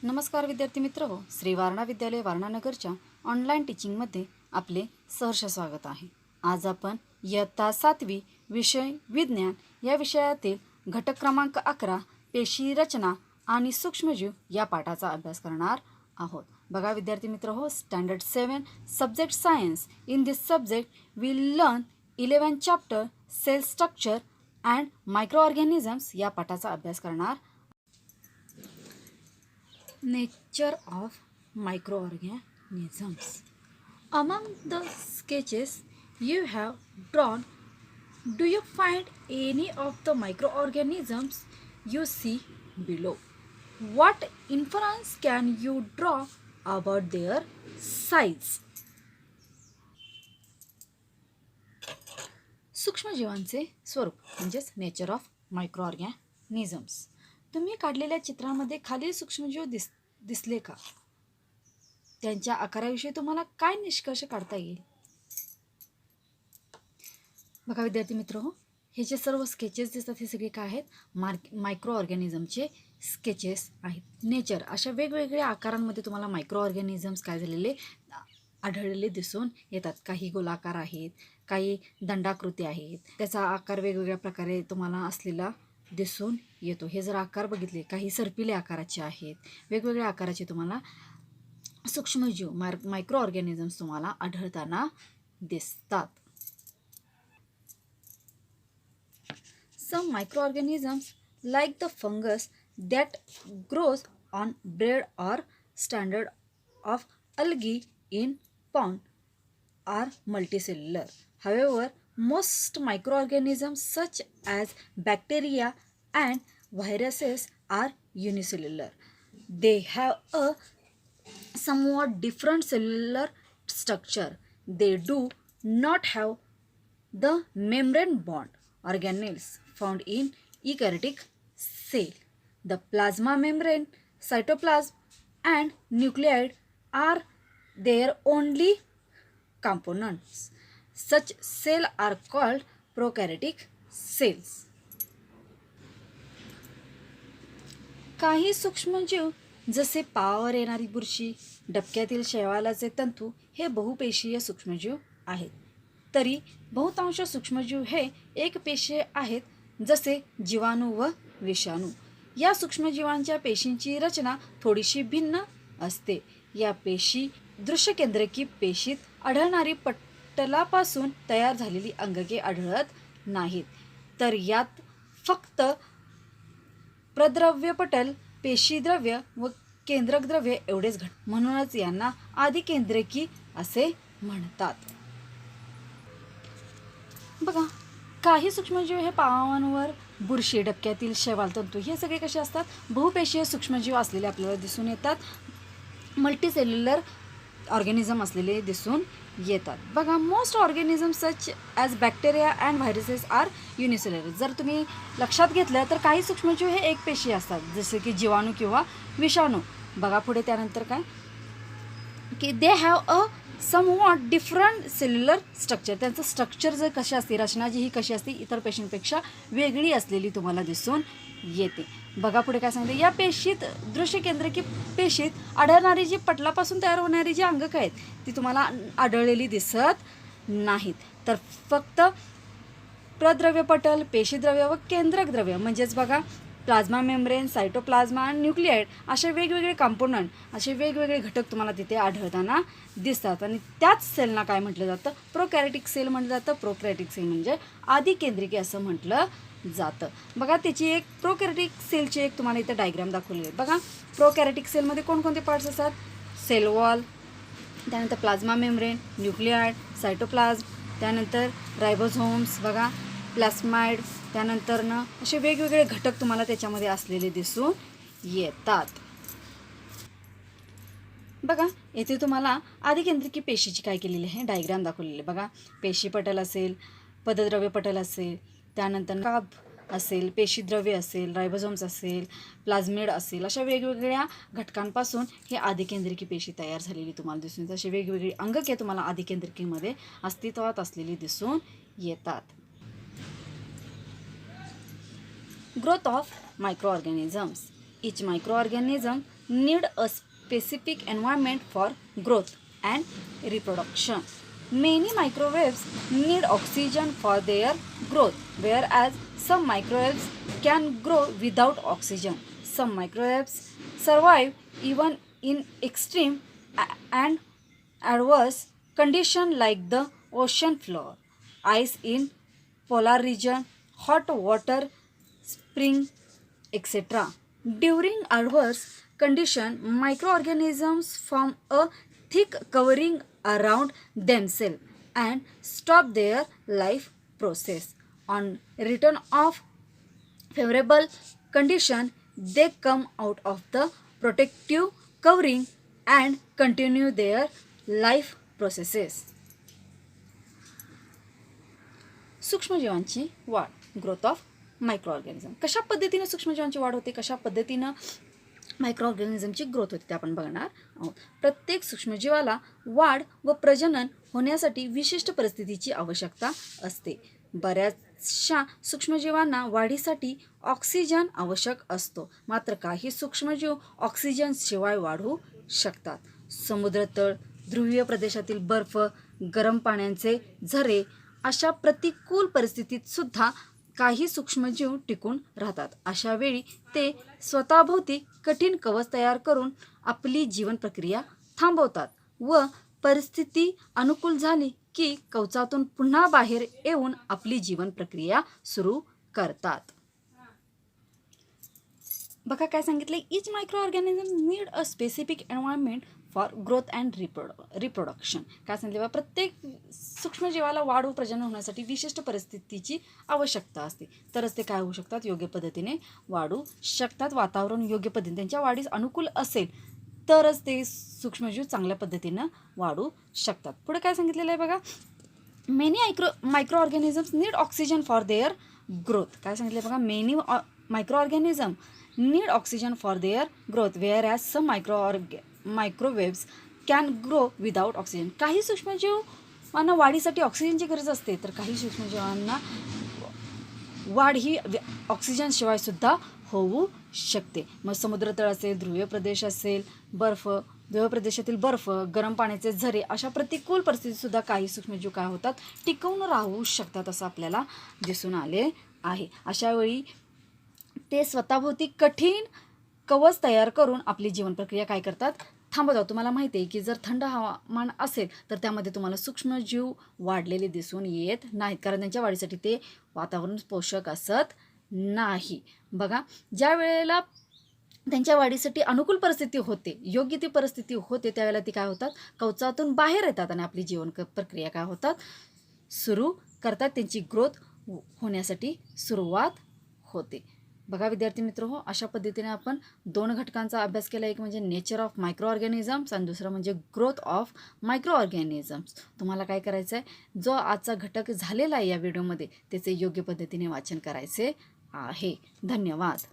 नमस्कार विद्यार्थी मित्र हो, श्री वारणा विद्यालय वारणानगरच्या ऑनलाईन टीचिंगमध्ये आपले सहर्ष स्वागत आहे. आज आपण इयत्ता 7वी विषय विज्ञान या विषयातील घटक क्रमांक 11 पेशी रचना आणि सूक्ष्मजीव या पाठाचा अभ्यास करणार आहोत. बघा विद्यार्थी मित्र हो, standard 7 subject science. In this subject we learn 11 chapter cell structure and microorganisms या पाठाचा अभ्यास करणार. Nature of microorganisms. Among the sketches you have drawn, do you find any of the microorganisms you see below? What inference can you draw about their size? सूक्ष्मजीवांचे स्वरूप म्हणजेच nature of micro organisms. तुम्ही काढलेल्या चित्रामध्ये खालील सूक्ष्मजीव दिसले का? त्यांच्या आकाराविषयी तुम्हाला काय निष्कर्ष काढता येईल? बघा विद्यार्थी मित्र हो, हे जे सर्व स्केचेस दिसतात हे सगळे काय आहेत? मायक्रो ऑर्गॅनिझमचे स्केचेस आहेत. नेचर अशा वेगवेगळ्या आकारांमध्ये तुम्हाला मायक्रो ऑर्गॅनिझम्स काय झालेले आढळलेले दिसून येतात. काही गोलाकार आहेत, काही दंडाकृती आहेत. त्याचा आकार वेगवेगळ्या प्रकारे तुम्हाला असलेला दिसून येतो. हे जर आकार बघितले, काही सर्पिले आकाराचे आहेत, वेगवेगळ्या आकाराचे तुम्हाला सूक्ष्मजीव मायक्रो ऑर्गॅनिझम्स तुम्हाला आढळताना दिसतात. Some microorganisms like the fungus that grows on bread or standard of algae in pond are multicellular. However, most microorganisms such as bacteria and viruses are unicellular. They have a somewhat different cellular structure. They do not have the membrane bond organelles found in eukaryotic cell. The plasma membrane, cytoplasm, and nuclei are their only components. Such cells are called prokaryotic cells. काही सूक्ष्मजीव जसे पावावर येणारी बुरशी, डबक्यातील शैवालाचे तंतू हे बहुपेशीय सूक्ष्मजीव आहेत. तरी बहुतांश सूक्ष्मजीव हे एकपेशीय आहेत, जसे जीवाणू व विषाणू. या सूक्ष्मजीवांच्या पेशींची रचना थोडीशी भिन्न असते. या पेशी दृश्यकेंद्रकी पेशीत आढळणारी पटलापासून तयार झालेली अंगके आढळत नाहीत, तर यात फक्त प्रद्रव्य पटल, पेशीद्रव्य व केंद्रक द्रव्य एवढेच घटक. म्हणूनच यांना आदिकेंद्रकी असे म्हणतात. बघा, काही सूक्ष्मजीव हे पावांवर बुरशी, डबक्यातील शैवाल तंतू हे सगळे कसे असतात? बहुपेशीय सूक्ष्मजीव असलेले आपल्याला दिसून येतात. मल्टीसेल्युलर ऑर्गॅनिझम असलेले दिसून येतात. बघा, most organism such as bacteria and viruses are unicellular. जर तुम्ही लक्षात घेतलं तर काही सूक्ष्मजीव हे एकपेशीय असतात, जसे की जीवाणू किंवा विषाणू. बघा पुढे त्यानंतर काय की they have a somewhat different cellular structure. त्यांचं स्ट्रक्चर जर कशी असते, रचना जी ही कशी असते, इतर पेशींपेक्षा वेगळी असलेली तुम्हाला दिसून येते. बघा पुढे काय सांगते, या पेशीत दृश्यकेंद्रकी पेशीत आढळणारी जी पटलापासून तयार होणारी जी अंगक आहेत ती तुम्हाला आढळलेली दिसत नाहीत, तर फक्त प्रद्रव्य पटल, पेशीद्रव्य व केंद्रक द्रव्य म्हणजेच बघा प्लाझ्मा मेम्ब्रेन, सायटोप्लाझ्मा आणि न्यूक्लियाइड असे वेगवेगळे कंपोनंट, असे वेगवेगळे घटक तुम्हाला तिथे आढळताना दिसतात. आणि त्याच सेलना काय म्हटलं जातं? प्रोकॅरियोटिक सेल म्हटलं जातं. प्रोकॅरियोटिक सेल म्हणजे आदिकेंद्रिकी असं म्हटलं जातं. बघा, त्याची एक प्रोकॅरियोटिक सेलची एक तुम्हाला इथं डायग्राम दाखवली आहे. बघा, प्रोकॅरियोटिक सेलमध्ये कोणकोणते पार्ट्स असतात? सेल वॉल, त्यानंतर प्लाझ्मा मेम्ब्रेन, न्यूक्लियाइड, सायटोप्लाझ्म, त्यानंतर रायबोझोम्स, बघा प्लास्माइड, त्यानंतर असे वेगवेगळे घटक तुम्हाला त्याच्यामध्ये असलेले दिसून येतात. बघा, येथे तुम्हाला आदिकेंद्रिकी पेशीची काय केलेली आहे डायग्राम दाखवलेली आहे. बघा, पेशीपटल असेल, पदद्रव्य पटल असेल, त्यानंतर काब असेल, पेशीद्रव्य असेल, रायबोझोम्स असेल, प्लाझमिड असेल, अशा वेगवेगळ्या घटकांपासून हे आदिकेंद्रिकी पेशी तयार झालेली तुम्हाला दिसून येतात. अशी वेगवेगळी अंगके तुम्हाला आदिकेंद्रिकीमध्ये अस्तित्वात असलेली दिसून येतात. Growth of microorganisms. Each microorganism need a specific environment for growth and reproduction. Many microwaves need oxygen for their growth, whereas some microwaves can grow without oxygen. Some microwaves survive even in extreme and adverse conditions like the ocean floor, ice in polar region, hot water spring, etc. During adverse condition, microorganisms form a thick covering around themselves and stop their life process. On return of favorable condition, they come out of the protective covering and continue their life processes. सूक्ष्मजीवांची वाढ, growth of micro organism. कशा पद्धतीने सूक्ष्मजीवांची वाढ होते, कशा पद्धतीनं micro ऑर्गॅनिझमची growth होते ते आपण बघणार आहोत. प्रत्येक सूक्ष्मजीवाला वाढ व प्रजनन होण्यासाठी विशिष्ट परिस्थितीची आवश्यकता असते. बऱ्याचशा सूक्ष्मजीवांना वाढीसाठी ऑक्सिजन आवश्यक असतो, मात्र काही सूक्ष्मजीव ऑक्सिजनशिवाय वाढू शकतात. समुद्रतळ, ध्रुवीय प्रदेशातील बर्फ, गरम पाण्याचे झरे अशा प्रतिकूल परिस्थितीत सुद्धा काही सूक्ष्मजीव टिकून राहतात. अशा वेळी ते स्वतःभोवती कठीण कवच तयार करून आपली जीवन प्रक्रिया थांबवतात व परिस्थिती अनुकूल झाली की कवचातून पुन्हा बाहेर येऊन आपली जीवन प्रक्रिया सुरू करतात. बघा काय सांगितले, each microorganism need a specific environment for growth and reproduction. काय सांगितले बा, प्रत्येक सूक्ष्मजीवाला वाढ व प्रजनन होण्यासाठी विशिष्ट परिस्थितीची आवश्यकता असते, तरच ते काय होऊ शकतात, योग्य पद्धतीने वाढू शकतात. वातावरण योग्य पद्धतीने त्यांच्या वाढीस अनुकूल असेल तरच ते सूक्ष्मजीव चांगल्या पद्धतीनं वाढू शकतात. पुढे काय सांगितलेलं आहे बघा, many microorganisms need oxygen for their growth. काय सांगितलं बघा, many microorganism need oxygen for their growth, whereas some microwaves can grow without oxygen. काही सूक्ष्मजीवांना वाढीसाठी ऑक्सिजनची गरज असते, तर काही सूक्ष्मजीवांना वाढ ही ऑक्सिजनशिवाय सुद्धा होऊ शकते. मग समुद्रतळ असेल, ध्रुवीय प्रदेश असेल, ध्रुवीय प्रदेशातील बर्फ, गरम पाण्याचे झरे अशा प्रतिकूल परिस्थितीतसुद्धा काही सूक्ष्मजीव काय होतात, टिकवून राहू शकतात असं आपल्याला दिसून आले आहे. अशावेळी ते स्वतःभोवती कठीण कवच तयार करून आपली जीवन प्रक्रिया काय करतात, थांबवतात. तुम्हाला माहिती आहे की जर थंड हवामान असेल तर त्यामध्ये तुम्हाला सूक्ष्मजीव वाढलेले दिसून येत नाहीत, कारण त्यांच्या वाढीसाठी ते वातावरण पोषक असत नाही. बघा, ज्या वेळेला त्यांच्या वाढीसाठी अनुकूल परिस्थिती होते, योग्य ती परिस्थिती होते, त्यावेळेला ती काय होतात, कवचातून बाहेर येतात आणि आपली जीवन प्रक्रिया काय होतात, सुरू करतात. त्यांची ग्रोथ होण्यासाठी सुरुवात होते. बघा विद्यार्थी मित्र हो, अशा पद्धतीने आपण दोन घटकांचा अभ्यास केला. एक म्हणजे नेचर ऑफ मायक्रो ऑर्गॅनिझम्स आणि दुसरं म्हणजे ग्रोथ ऑफ मायक्रो ऑर्गॅनिझम्स. तुम्हाला काय करायचं आहे, जो आजचा घटक झालेला आहे या व्हिडिओमध्ये त्याचे योग्य पद्धतीने वाचन करायचे आहे. धन्यवाद.